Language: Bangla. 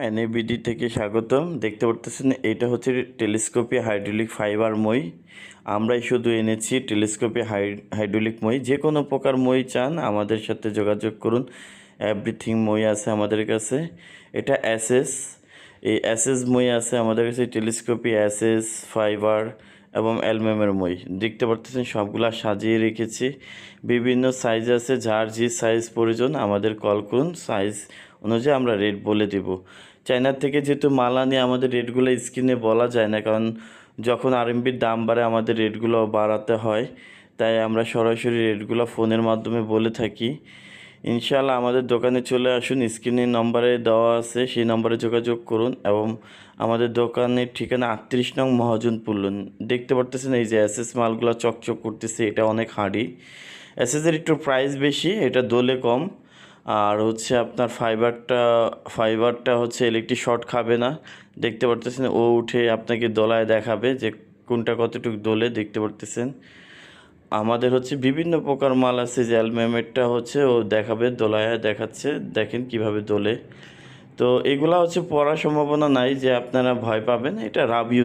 এনএবিডি থেকে স্বাগতম। দেখতে পারতেছেন এটা হচ্ছে টেলিস্কোপি হাইড্রোলিক ফাইবার মই। আমরাই শুধু এনেছি টেলিস্কোপি হাইড্রোলিক মই। যে কোনো প্রকার মই চান আমাদের সাথে যোগাযোগ করুন। এভরিথিং মই আছে আমাদের কাছে। এটা এসএস, এই এসএস মই আছে আমাদের কাছে। টেলিস্কোপি এসএস ফাইবার এবং অ্যালুমিনিয়ামের মই দেখতে পারতেছেন, সবগুলা সাজিয়ে রেখেছি। বিভিন্ন সাইজ আছে, যার যে সাইজ প্রয়োজন আমাদের কল করুন, সাইজ অনুযায়ী আমরা রেট বলে দেব। চায়নার থেকে যেহেতু মাল আনি, আমাদের রেটগুলো স্ক্রিনে বলা যায় না, কারণ যখন আরএমবির দাম বাড়ে আমাদের রেটগুলো বাড়াতে হয়, তাই আমরা সরাসরি রেটগুলো ফোনের মাধ্যমে বলে থাকি। ইনশাআল্লাহ আমাদের দোকানে চলে আসুন, স্ক্রিনের নম্বরে দেওয়া আছে, সেই নম্বরে যোগাযোগ করুন। এবং আমাদের দোকানের ঠিকানা 38 নং মহাজনপুর। দেখতে পারতেছেন এই যে এসএস মালগুলো চকচক করতেছে, এটা অনেক হার্ডি। এসএসের একটু প্রাইস বেশি, এটা দোলে কম। আর হচ্ছে আপনার ফাইবারটা হচ্ছে ইলেকট্রিক শর্ট খাবে না। দেখতে পারতেছেন ও উঠে আপনাকে দোলায় দেখাবে যে কোনটা কতটুকু দোলে। দেখতে পারতেছেন আমাদের হচ্ছে বিভিন্ন প্রকার মাল আছে, যে অ্যালুমিনিয়ামেরটা হচ্ছে ও দেখাবে, দোলায় দেখাচ্ছে, দেখেন কিভাবে দোলে। তো এগুলা হচ্ছে পড়ার সম্ভাবনা নাই যে আপনারা ভয় পাবেন, এটা রাব